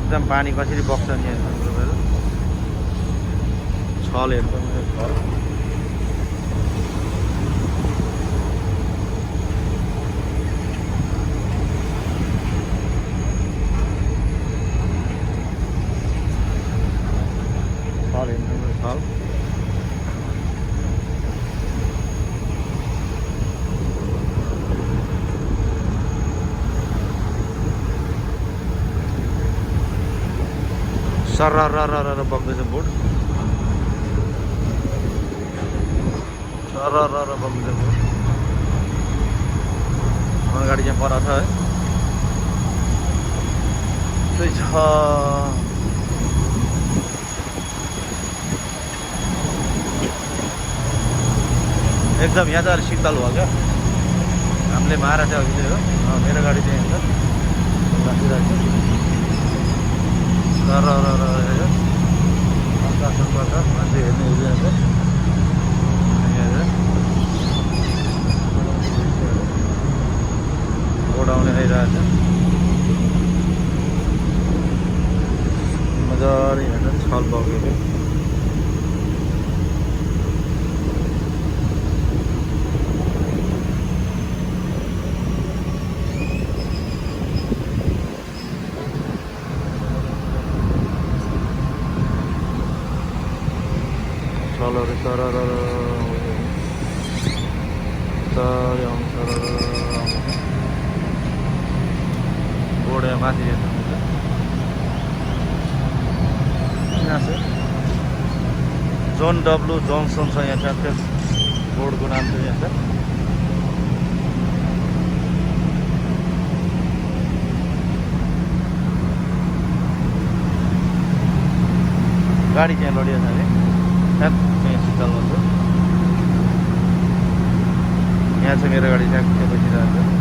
एकदम पानी कसरी बग्छ नि हेर्नु छल एकदम छल छल एकदम छल सरर बग्दैछ बोट सरर बग्दैछ बोट गाडी चाहिँ पर छ है त्यही छ एकदम यहाँ त अलिक शीतल भयो क्या हामीले मारा चाहिँ अघि चाहिँ हो मेरो गाडी चाहिँ यहाँ राखिरहेको छ आकाशबाट मान्छे हेर्ने हेरिरहेछ ओडाउने आइरहेछ मजाले हेर्नु छल बगेको छलहरू सरर बोर्ड माथि हेर्नुहुन्छ यहाँ चाहिँ जोन डब्लु जङ्सन छ यहाँ ट्याक्कै बोर्डको नाम चाहिँ यहाँ छ गाडी चाहिँ लडिएको छ अरे ठ्याक्कै शीतल भन्छ यहाँ चाहिँ मेरो गाडी ठ्याक्कै बसिरहेको छ